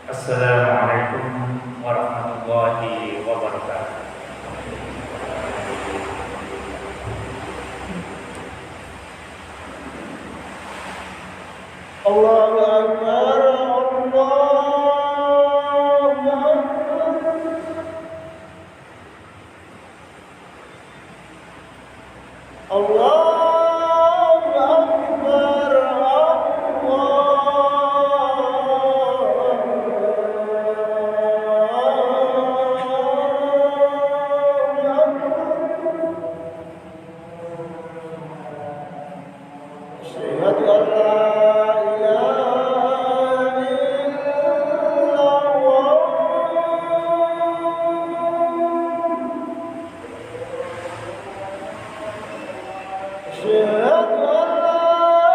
Assalamualaikum warahmatullahi wabarakatuh. Allahu Akbar, Allahu Akbar. Allahu Akbar, Asyhadu an la ilaha illallah. Asyhadu an la ilaha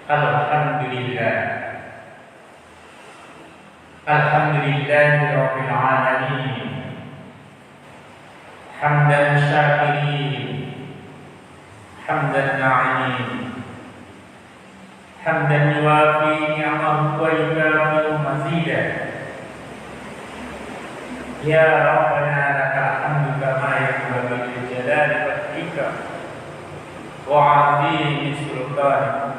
Alhamdulillah. Alhamdulillahirabbil alamin. Hamdan syakirin, hamdan na'imin, hamdan yuwafi ni'amahu wa yukafi mazidah. Ya Rabbana lakal hamdu kama yanbaghi li jalali wajhika wa 'azimi sultanik.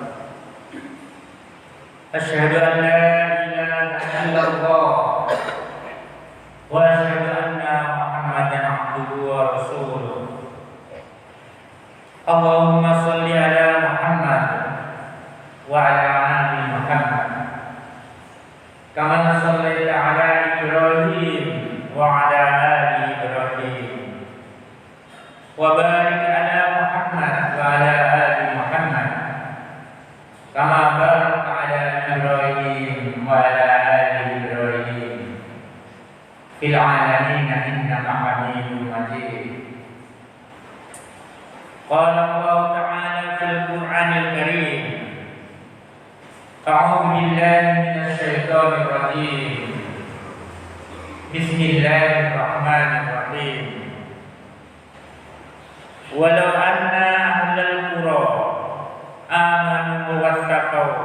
Asyhadu an la ilaha illallah wa asyhadu anna Muhammadan abduhu wa rasuluh. Allahumma shalli ala Muhammad wa ala ali Muhammad kama shallaita ala Ibrahim wa ala ali Ibrahim wa barik ala Muhammad wa ala ali Muhammad العالمين إنك حميد مجيد. قال الله تعالى في القرآن الكريم: أعوذ بالله من الشيطان الرجيم. بسم الله الرحمن الرحيم. ولو أن أهل القرى آمنوا واتقوا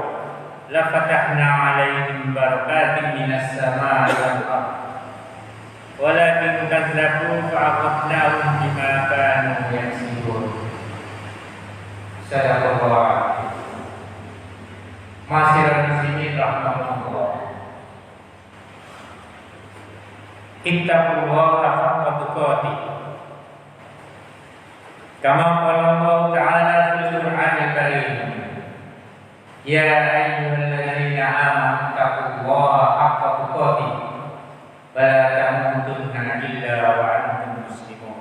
لفتحنا عليهم بركات من السماء والأرض ولكن كذبوا فأخذناهم بما كانوا يكسبون. Sadaqallah. Ma'asyiral muslimin rahimakumullah. Ittaqullaha haqqa tuqatih. Kama qala Allah Ta'ala fil Qur'anil Karim. Ya ayyuhalladzina amanu taqullaha haqqa tuqatih wa la tamutunna illa wa antum muslimun.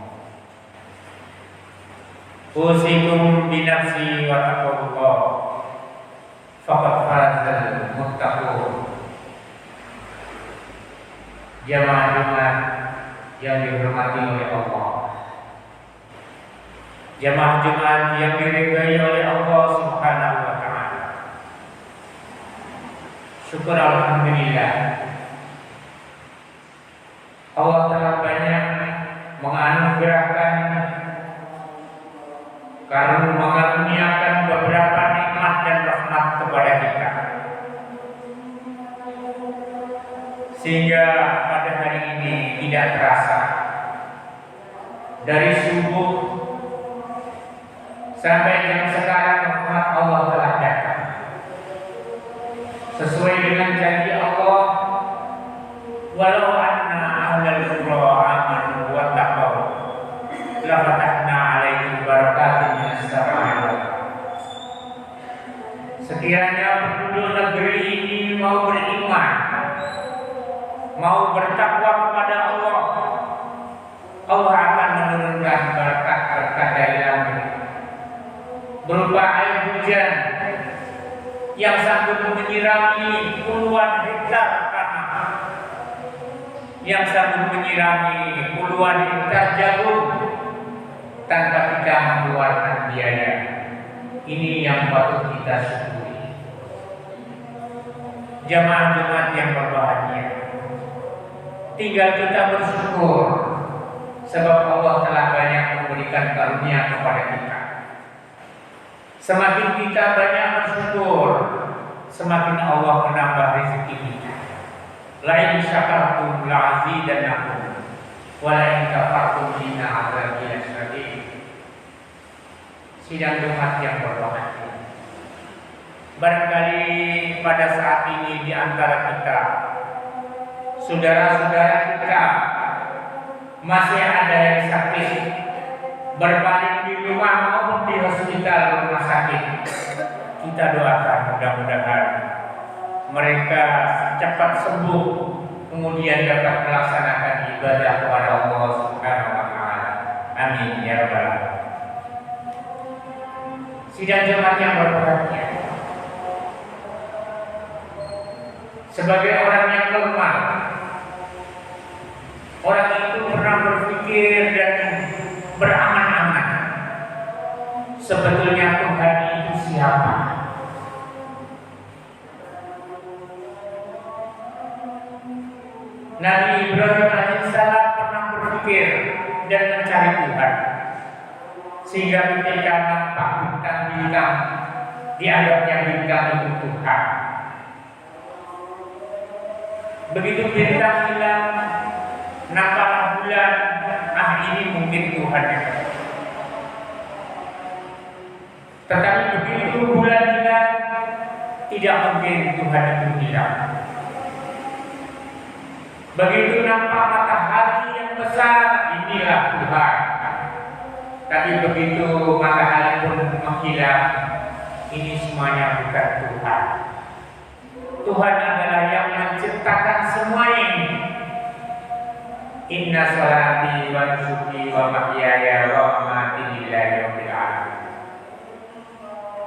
Usikum binafsi wa taqullah faqad fazal muttaqun. Jamaah-jamaah yang dihormati oleh Allah, jamaah-jamaah yang diridhai oleh Allah Subhanahu wa taala. Syukur alhamdulillah, Allah telah banyak menganugerahkan karena mengaruniakan beberapa nikmat dan rahmat kepada kita, sehingga pada hari ini tidak terasa dari subuh sampai jam sekarang rahmat Allah telah datang sesuai dengan janji Allah. Walau anna ahlal qura amanu wattaqau la fatahna alaihim barakatin minas samaa'i wal ardh. Sekiranya penduduk negeri ini mau beriman, mau bertakwa kepada Allah, Allah akan menurunkan berkat-berkat dari langit berupa air hujan yang sanggup menyirami puluhan hektar tanah, yang sanggup menyirami puluhan hektar jagung tanpa kita mengeluarkan biaya. Ini yang patut kita syukuri. Jamaah-jamaah yang berbahagia, tinggal kita bersyukur sebab Allah telah banyak memberikan karunia kepada kita. Semakin kita banyak bersyukur, semakin Allah menambah rezeki kita. La in syakartum la azidannakum wa la in kafartum inna adzabi lasyadid. Sidang Jumat yang berbahagia, barangkali pada saat ini di antara kita, saudara-saudara kita masih ada yang sakit, berbaring di rumah maupun di hospital rumah sakit. Kita doakan mudah-mudahan mereka cepat sembuh, kemudian dapat melaksanakan ibadah kepada Allah Subhanahu wa taala. Amin ya rabbal alamin. Sidang jemaat yang berbahagia, sebagai orang yang lemah, orang itu pernah berpikir dan berangan-angan, sebetulnya Tuhan itu siapa? Nabi Ibrahim alaihissalam pernah berpikir dan mencari Tuhan, sehingga ketika nampak bintang-bintang, dianggapnya bintang itu Tuhan. Begitu bintang hilang, nampaklah bulan, ini mungkin Tuhan itu. Tetapi begitu bulan hilang, tidak mungkin Tuhan itu hilang. Begitu nampak matahari yang besar, inilah Tuhan. Tapi begitu matahari pun menghilang, ini semuanya bukan Tuhan. Tuhan adalah yang menciptakan semua ini. Inna salati wa nusuki wa mahyaya wa mamati lillahi rabbil alamin.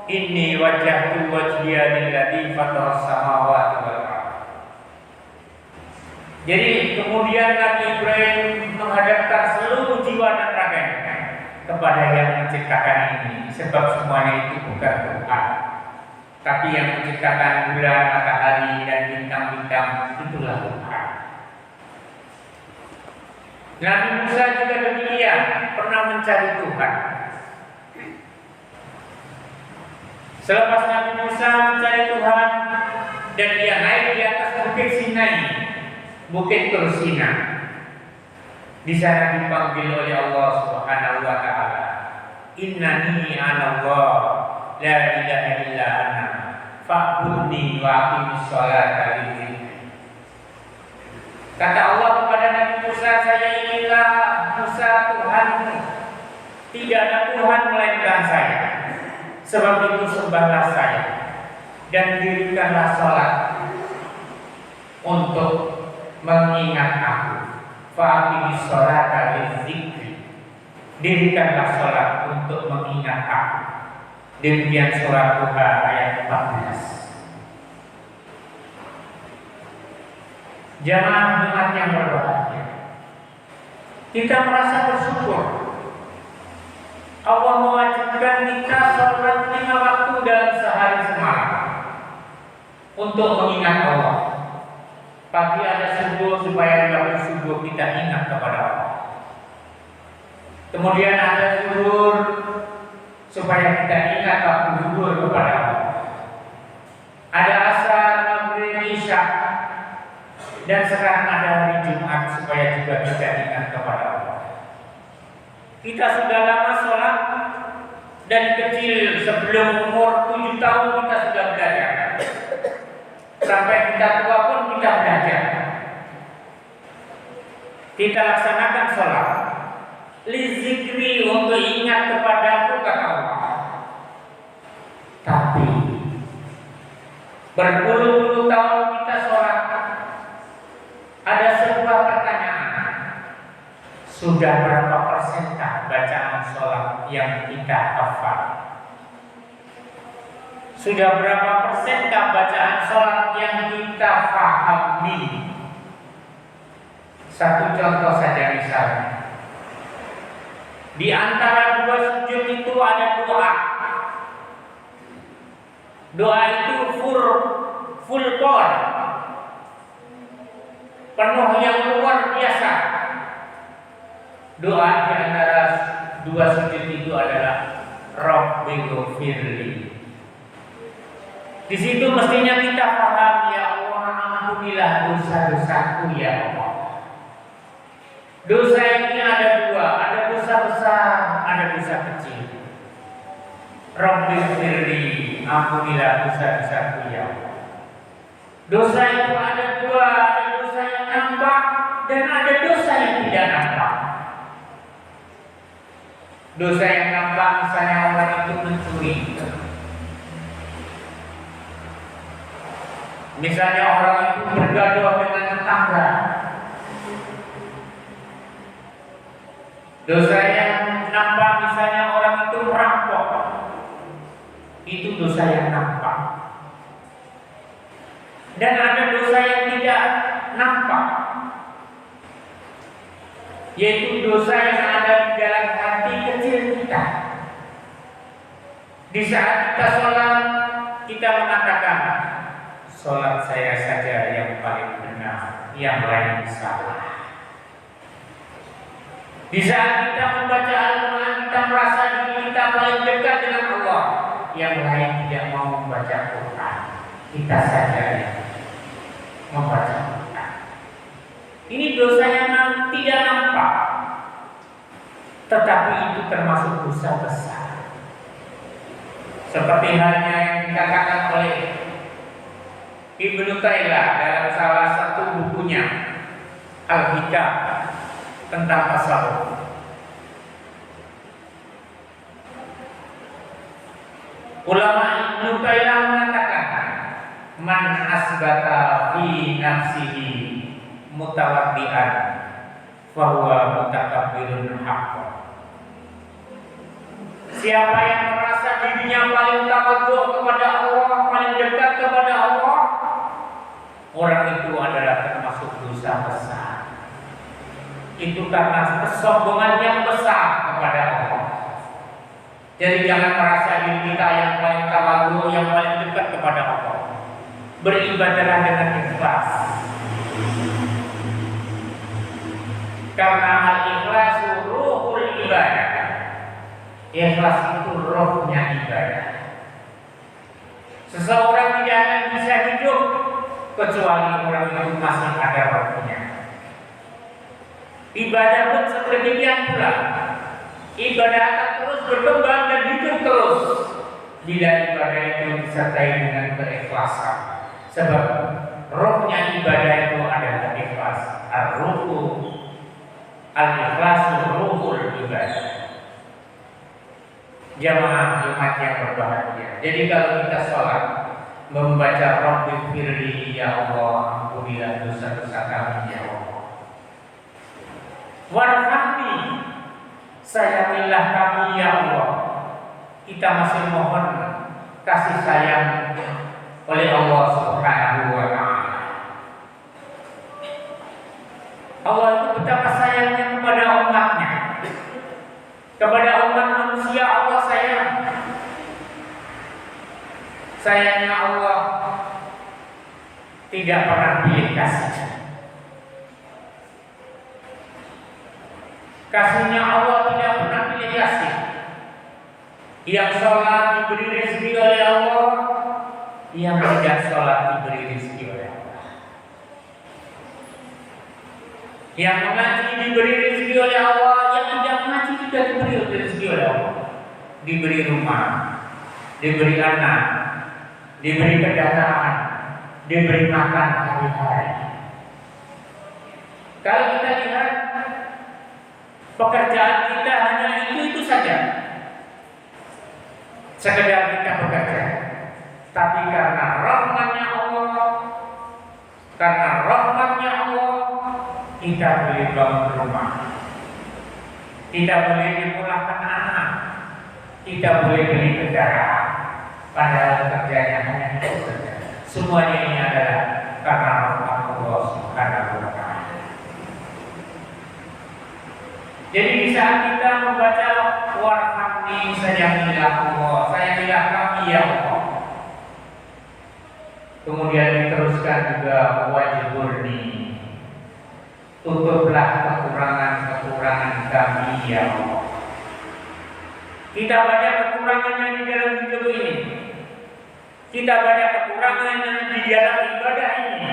Inni wajjahtu wajhiya lilladzi fatara samawati wal ardh Jadi kemudian Nabi Ibrahim menghadapkan seluruh jiwa dan raganya kepada yang menciptakan ini, sebab semuanya itu bukan Tuhan, tapi yang menciptakan bulan, matahari, dan bintang-bintang itulah Tuhan. Nabi Musa juga demikian, pernah mencari Tuhan. Selepas Nabi Musa mencari Tuhan dan dia naik di atas bukit Sinai, bukit Tursina, di sana dipanggil oleh Allah Subhanahu wa taala, "Innani anallah la ilaha illa ana fa'budni wa aqimis sholata lidzikri." Kata Allah kepada Nabi Musa, "Saya inilah Musa Tuhanmu. Tidak ada Tuhan melainkan saya. Sebab itu sembahlah saya dan dirikanlah sholat untuk mengingat aku. Fa'aqimis sholata lidzikri." Dirikanlah sholat untuk mengingat aku. Demikian surah Duha ayat 14. Jamaah yang berbahagia, kita merasa bersyukur Allah mewajibkan kita sholat 5 waktu dalam sehari semalam untuk mengingat Allah. Pagi ada subuh supaya waktu subuh kita ingat kepada Allah. Kemudian ada zuhur supaya kita ingat waktu zuhur kepada Allah. Ada asar, maghrib, isya, dan sekarang ada hari Jumat supaya juga kita ingat kepada Allah. Kita sudah lama sholat, dari kecil sebelum umur 7 tahun kita sudah belajar. Sampai kita tua pun kita belajar. Kita laksanakan sholat lizikri, untuk ingat kepadaku, kata Allah. Tapi berpuluh-puluh tahun kita sholat, ada sebuah pertanyaan. Sudah berapa persenkah bacaan sholat yang kita hafal? Sudah berapa persenkah bacaan sholat yang kita pahami? Satu contoh saja misalnya. Di antara 2 sujud itu ada doa. Doa itu full power, penuh yang luar biasa. Doa di antara 2 sujud itu adalah Rabbighfirli. Di situ mestinya kita paham, ya Allah, ampunilah dosa-dosaku ya Allah. Dosa ini ada 2, ada dosa besar, ada dosa kecil. Rabbighfirli, ampunilah dosa-dosaku ya Allah. Dosa itu ada 2, ada dosa yang nampak dan ada dosa yang tidak nampak. Dosa yang nampak misalnya orang itu mencuri. Misalnya orang itu bergaduh dengan tetangga. Dosa yang nampak misalnya orang itu merampok. Itu dosa yang nampak. Dan ada dosa yang tidak nampak, yaitu dosa yang ada di dalam hati kecil kita. Di saat kita sholat, kita mengatakan, sholat saya saja yang paling benar, yang lain salah. Di saat kita membaca Al-Quran, kita merasa diri kita paling dekat dengan Allah, yang lain tidak mau membaca Quran, kita saja yang membaca Quran. Ini dosa yang tidak nampak, tetapi itu termasuk dosa besar. Seperti halnya yang dikatakan oleh Ibnu Taymiyah dalam salah satu bukunya Al-Hikam tentang tasawuf. Ulama Ibnu Taymiyah mengatakan, man asbata fi nafsihi mutawaddian fahuwa mutakabbirun haqq. Siapa yang merasa dirinya paling tawadhu kepada Allah, paling dekat kepada Allah, orang itu adalah termasuk dosa dosa besar. Itu karena kesombongan yang besar kepada Allah. Jadi jangan merasa diri kita yang paling tawadhu, yang paling dekat kepada Allah. Beribadahlah dengan ikhlas. Karena al-ikhlasu ruhul ibadah. Ikhlas itu rohnya ibadah. Seseorang tidak akan bisa hidup kecuali orang itu masih ada rohnya. Ibadah pun sedemikian pula. Ibadah akan terus berkembang dan hidup terus bila ibadah itu disertai dengan keikhlasan. Sebab rohnya ibadah itu adalah ikhlas. Ar-ruhu al-ikhlasu ruhul ibadah. Jamaah Jumat yang berbahagia. Jadi kalau kita sholat membaca Rabbi firli ya Allah, ampunilah dosa-dosa kami ya Allah. Warhamni, sayangilah kami ya Allah. Kita masih mohon kasih sayang oleh Allah Subhanahu wa ta'ala. Allah itu betapa sayangnya kepada umatnya. Kepada umat manusia Allah sayang. Sayangnya Allah tidak pernah pilih kasih. Kasihnya Allah tidak pernah pilih kasih. Yang sholat diberi rezeki oleh Allah, yang tidak sholat diberi rezeki oleh Allah. Yang mengaji diberi rezeki oleh Allah, yang tidak mengaji juga diberi rezeki oleh Allah. Diberi rumah, diberi anak, diberi kendaraan, diberi makan hari-hari. Kalau kita lihat pekerjaan kita hanya itu saja, sekedar kita bekerja. Tapi karena rahmatnya Allah, kita boleh bangun rumah, kita boleh dimulahkan anak, kita boleh beli kendaraan. Padahal kerjanya hanya itu saja. Semuanya ini adalah karena rahmat Allah Subhanahu wa ta'ala. Jadi di saat kita membaca warhamni, sayangilah Allah, sayangilah kami ya Allah. Kemudian diteruskan juga wajburni, tutuplah kekurangan-kekurangan kami ya Allah. Kita banyak kekurangannya di dalam hidup ini. Kita banyak kekurangannya di dalam ibadah ini.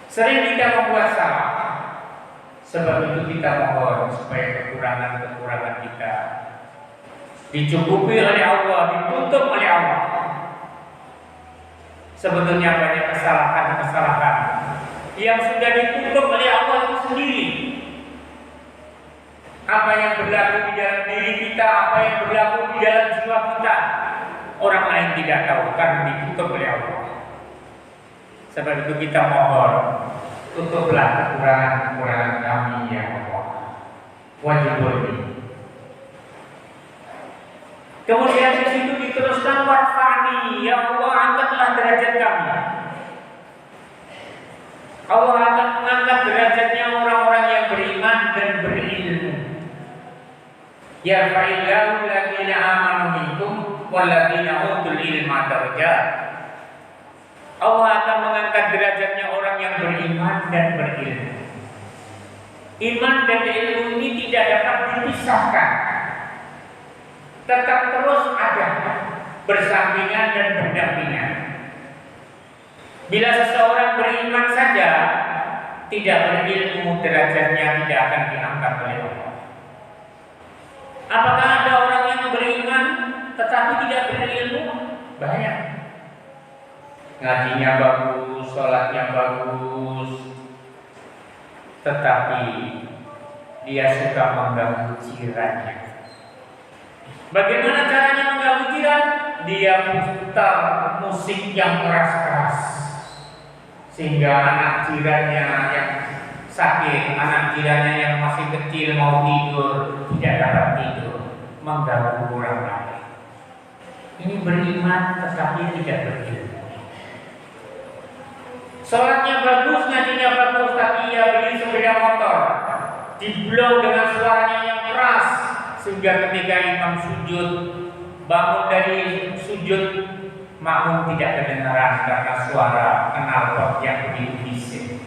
Sering kita membuat salah. Sebab itu kita mohon supaya kekurangan-kekurangan kita dicukupi oleh Allah, ditutup oleh Allah. Sebetulnya banyak kesalahan-kesalahan yang sudah ditutup oleh Allah itu sendiri. Apa yang berlaku di dalam diri kita, apa yang berlaku di dalam jiwa kita, orang lain tidak tahu karena ditutup oleh Allah. Sebab itu kita mohon, tutuplah kekurangan-kekurangan kami ya Allah. Wajibulni. Kemudian di situ diteruskan warfa'ni, ya Allah angkatlah derajat kami. Allah akan mengangkat derajatnya orang-orang yang beriman dan berilmu. Yarfa'illahu alladziina aamanu minkum walladziina utul ilma darajat. Allah akan mengangkat derajatnya orang yang beriman dan berilmu. Iman dan ilmu ini tidak dapat dipisahkan, tetap terus ada, bersampingan dan berdampingan. Bila seseorang beriman saja tidak berilmu, derajatnya tidak akan diangkat oleh Allah. Apakah ada orang yang beriman tetapi tidak berilmu? Banyak. Ngajinya bagus, sholatnya bagus, tetapi dia suka mengganggu jirannya. Bagaimana caranya mengganggu jiran? Dia putar musik yang keras-keras, sehingga anak jirannya yang sakit, anak jirannya yang masih kecil mau tidur tidak dapat tidur, mengganggu orang lain. Ini beriman tetapi tidak berilmu. Sholatnya bagus, ngajinya bagus, tapi ia beli sepeda motor, diblok dengan suaranya yang keras, sehingga ketika imam sujud, bangun dari sujud, makmum tidak kedengaran karena suara knalpot yang begitu bising.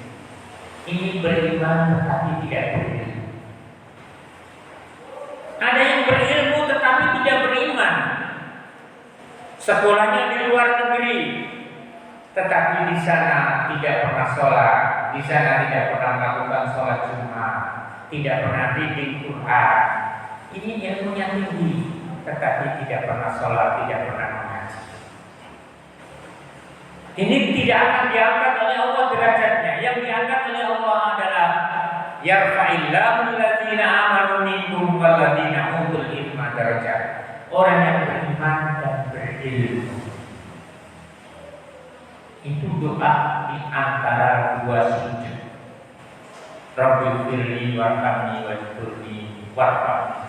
Ini beriman tetapi tidak berilmu. Ada yang berilmu tetapi tidak beriman. Sekolahnya di luar negeri, tetapi di sana tidak pernah sholat, di sana tidak pernah melakukan sholat Jumat, tidak pernah reading Quran. Ini ilmunya tinggi, tetapi tidak pernah sholat, tidak pernah mengaji. Ini tidak akan diangkat oleh Allah derajatnya. Yang diangkat oleh Allah adalah yarfa'illahu alladziina aamanu minkum walladziina utul ilma darajat. Orang yang beriman dan berilmu. Itu doa di antara dua sujud. Rabbighfirli warhamni wajburni warhamni.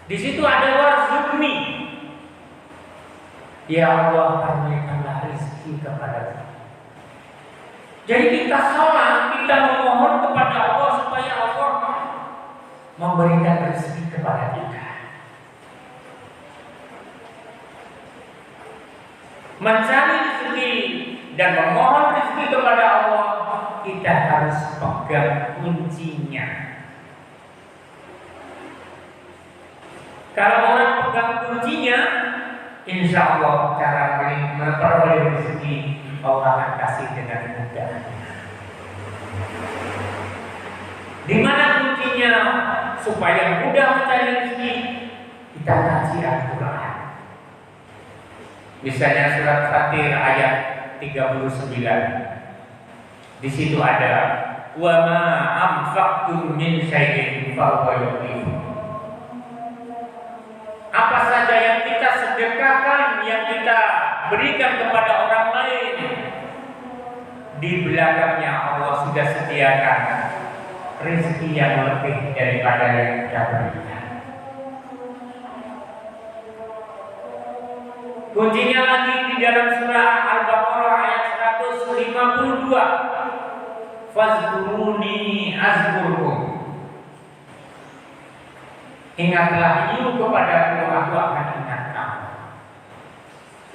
Di situ ada warzuqni. Ya Allah, karuniakanlah rezeki kepadaku. Jadi kita sholat, kita memohon kepada Allah supaya Allah memberikan rezeki kepada kita. Mencari rezeki dan memohon rezeki kepada Allah, kita harus pegang kuncinya. Kalau orang pegang kuncinya, insya Allah cara memperoleh rezeki Allah akan kasih dengan mudah. Di mana kuncinya supaya mudah mencari rezeki? Kita kaji Al-Quran. Misalnya surat Fatir ayat 39. Di situ ada wa ma anfaqtum min syai'in fa huwa yukhlifu. Apa saja yang kita sedekahkan, yang kita berikan kepada orang lain, di belakangnya Allah sudah sediakan rezeki yang lebih daripada yang kita berikan. Kuncinya lagi di dalam surah Al-Baqarah ayat 152. Fazkuruni azkurkum. Ingatlah you kepadaku, aku akan ingat kamu.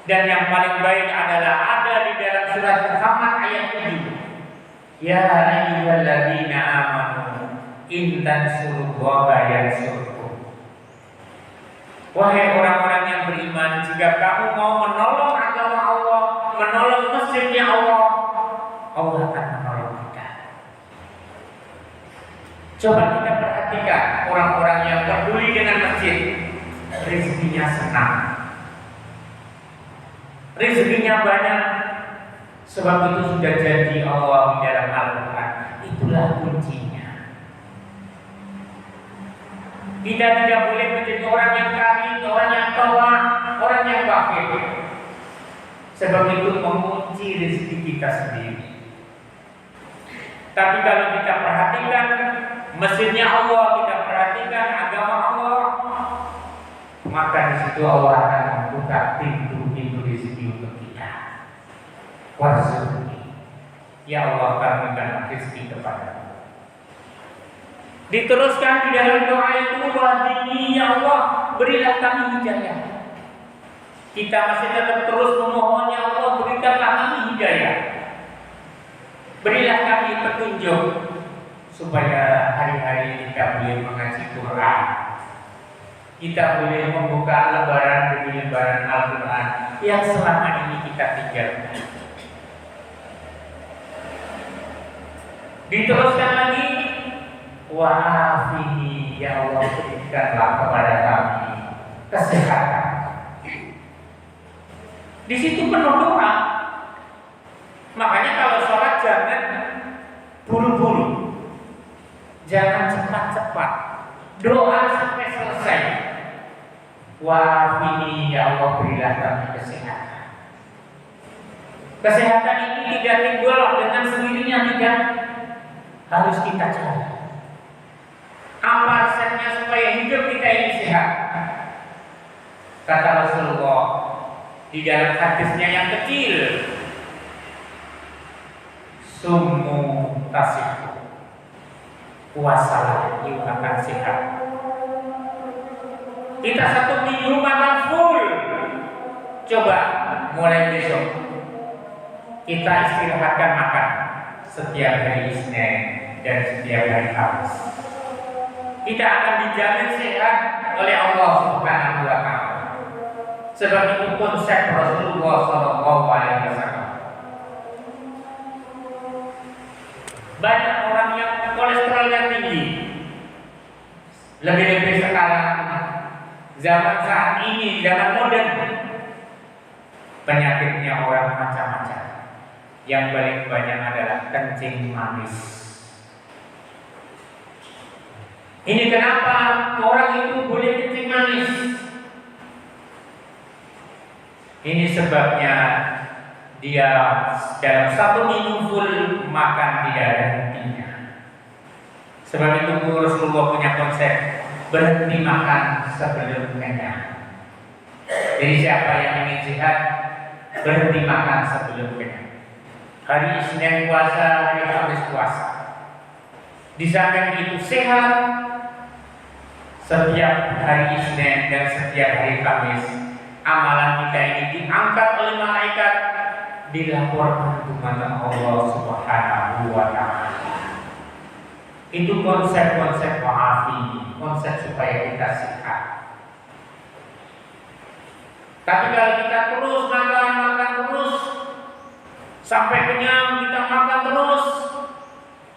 Dan yang paling baik adalah ada di dalam surat Muhammad ayat 7. Ya ayyuhalladzina amanu in tansurullaha yansurkum. Wahai orang-orang yang beriman, jika kamu mau menolong agama Allah, menolong masjidnya Allah, Allah akan menolong kita. Coba kita perhatikan orang-orang yang peduli dengan masjid, rezekinya senang, rezekinya banyak, sebab itu sudah jadi Allah di dalam Al-Quran. Itulah kuncinya. Kita tidak boleh menjadi orang yang kafir, orang yang tawa, orang yang bakhil. Sebab itu mengunci rezeki kita sendiri. Tapi kalau kita perhatikan mesinnya Allah, kita perhatikan agama Allah, maka di situ Allah akan membuka pintu-pintu rezeki untuk kita. Warzuqni, ya Allah, karuniakan rezeki kepadaku. Diteruskan di dalam doa itu, wahdini ya Allah, berilah kami hidayah. Kita masih tetap terus memohon, ya Allah, berikanlah kami hidayah. Berilah kami petunjuk supaya hari-hari kita boleh mengaji Quran, kita boleh membuka lembaran demi lembaran Al-Quran yang selama ini kita tinggalkan. Diteruskan lagi, wa'afihi ya Allah, berikanlah kepada kami kesehatan. Di situ penuh doa. Makanya kalau sholat jangan buru-buru, jangan cepat-cepat, doa sampai selesai. Wa'afihi ya Allah, berilah kami kesehatan. Kesehatan ini tidak timbul dengan sendirinya, tidak, harus kita cari. Apa resepnya supaya hidup kita ini sehat? Kata Rasulullah di dalam hadisnya yang kecil, sumu tasiku, puasalah you akan sehat. Kita 1 minggu makan full. Coba mulai besok kita istirahatkan makan setiap hari Isnin dan setiap hari Kamis. Kita akan dijamin sehat oleh Allah Subhanahu wa Ta'ala. Sebab itu konsep Rasulullah Shallallahu Alaihi Wasallam. Banyak orang yang kolesterolnya tinggi, lebih-lebih sekarang zaman saat ini, zaman modern, penyakitnya orang macam-macam. Yang paling banyak adalah kencing manis. Ini kenapa orang itu boleh kencing manis? Ini sebabnya dia dalam 1 minggu full makan tidak ada hentinya. Sebab itu Rasulullah punya konsep berhenti makan sebelum kenyang. Jadi siapa yang ingin sehat, berhenti makan sebelum kenyang. Hari Isnin puasa, hari Kamis puasa. Di samping itu sehat, setiap hari Isnin dan setiap hari Kamis amalan kita ini diangkat oleh malaikat, dilaporkan kepada Allah Subhanahu wa Ta'ala. Itu konsep-konsep wa'afi, konsep supaya kita sehat. Tapi kalau kita terus makan terus sampai kenyang, kita makan terus,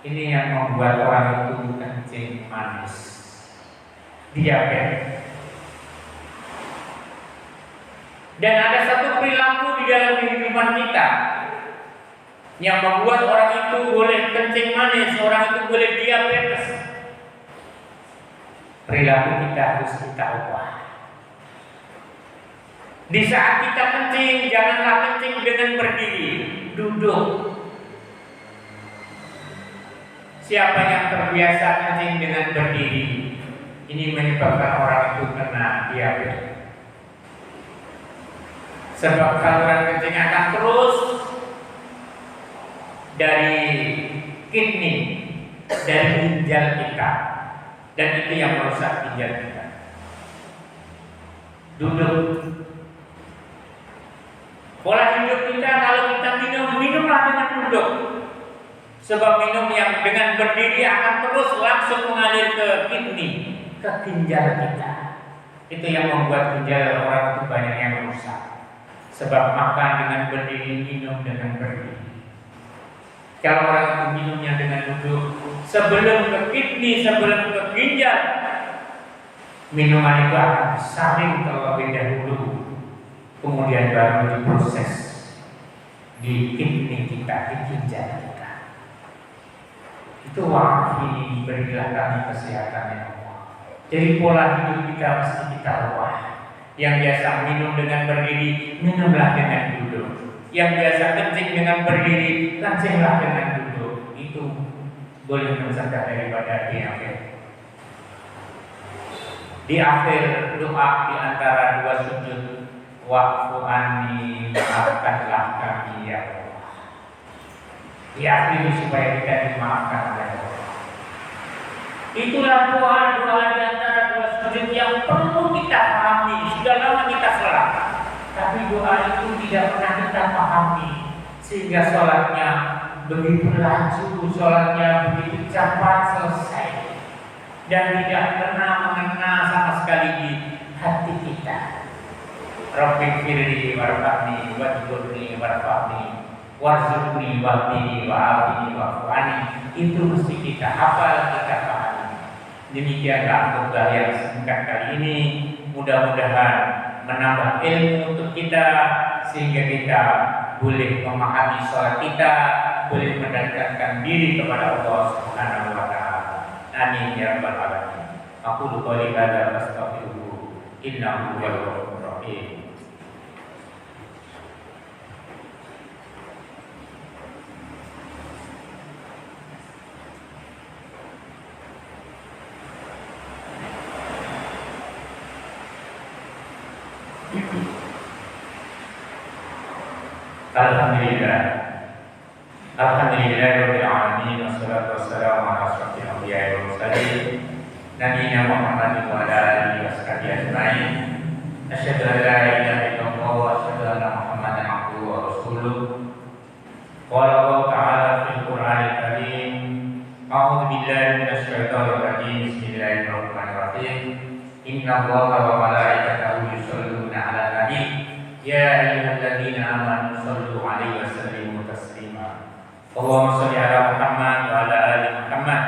ini yang membuat orang itu kencing manis, diabetes. Dan ada satu perilaku di dalam kehidupan kita yang membuat orang itu boleh kencing manis, orang itu boleh diabetes. Perilaku kita harus kita ubah. Di saat kita kencing, janganlah kencing dengan berdiri, duduk. Siapa yang terbiasa kencing dengan berdiri, ini menyebabkan orang itu kena diabetes. Sebab saluran kencing akan terus dari kidney, dari ginjal kita, dan itu yang merusak ginjal kita. Duduk. Pola hidup kita, kalau kita minumlah dengan duduk. Sebab minum yang dengan berdiri akan terus langsung mengalir ke kidney, ke ginjal kita. Itu yang membuat ginjal orang itu banyak yang rusak. Sebab makan dengan berdiri, minum dengan berdiri. Kalau orang itu minumnya dengan duduk, sebelum ke kidney, sebelum ke ginjal, minuman itu akan disaring terlebih dahulu, kemudian baru diproses di kidney kita, di ginjal kita. Itu wa'afi, berilah kami kesehatan ya Allah. Jadi pola hidup kita mesti kita ubah. Yang biasa minum dengan berdiri, minumlah dengan duduk. Yang biasa kencing dengan berdiri, kencinglah dengan duduk. Itu boleh mencegah daripada diabetes. Di akhir doa di antara dua sujud, wa'fu anni, maafkanlah kami ya Allah. Diakhiri supaya kita dimaafkan oleh Allah. Itulah doa-doa di antara dua sujud yang perlu kita pahami. Sudah lama kita sholat, tapi doa itu tidak pernah kita pahami, sehingga sholatnya begitu laju, sholatnya begitu cepat selesai, dan tidak pernah mengena sama sekali di hati kita. Rabbi firli warhamni wajburni warfa'ni warzuqni wahdini wa'afini wa'fu'ani. Itu mesti kita hafal, kita pahami. Demikianlah khutbah yang singkat kali ini, mudah-mudahan menambah ilmu untuk kita, sehingga kita boleh memahami sholat kita, boleh mendekatkan diri kepada Allah Subhanahu wa Ta'ala. Amin ya rabbal alamin. Aku qouli hadza wastaghfiruhu innahu huwal ghafurur rahim. Alhamdulillah, Alhamdulillahirabbil alamin wassalatu wassalamu ala asyrofil anbiya'i wal mursalin nabiyina Muhammadin wa ala alihi washabihi ajmain. Asyhadu an la ilaha illallah wa asyhadu anna Muhammadan abduhu wa rasuluh. Qala Allah ta'ala fil Qur'anil Karim. A'udzu billahi minasy syaithanir rajim. Bismillahirrahmanirrahim. Inna Allaha wa malaikatahu yusholluna 'alan nabi. Ya ayyuhalladzina amanu shallu 'alaihi wa sallimu taslima. Allahumma shalli 'ala Muhammad wa 'ala ali Muhammad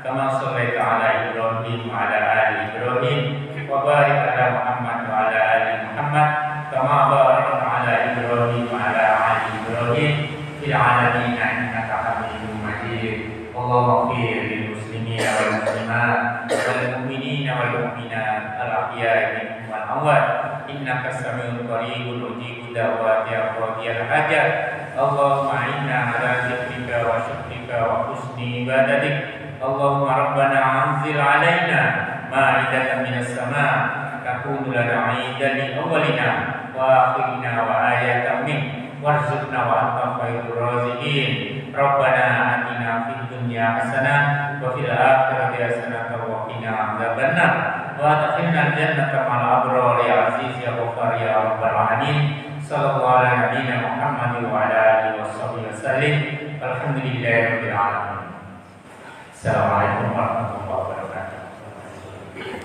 kama shallaita 'ala Ibrahim wa 'ala ali Ibrahim wa barik 'ala Muhammad wa 'ala ali Muhammad kama barakta 'ala Ibrahim wa 'ala ali Ibrahim fil 'alamin innaka Hamidum Majid. Allahumma ighfir lil muslimina wal muslimat wal mu'minina wal mu'minat al ahya'i minhum wal amwat innaka samiun qaribun mujibud da'wati ya qadiyal hajat. Allahumma inna ala zikrika wa syukrika wa husni ibadatik. Allahumma rabbana anzil alaina ma'idatan minas sama' takunu lana 'idan li awwalina wa akhirina wa ayatan min warzuqna wa anta khairur raziqin. Rabbana atina fid dunya hasanah wa fil akhirati hasanah wa qina adzabannar wa adkhilna al-jannata ma'al abrar ya aziz ya ghaffar ya rabbal alamin. Sallallahu ala nabiyyina Muhammad wa ala alihi washabbihi wasallim. Alhamdulillahirabbil alamin. Assalamualaikum warahmatullahi wabarakatuh.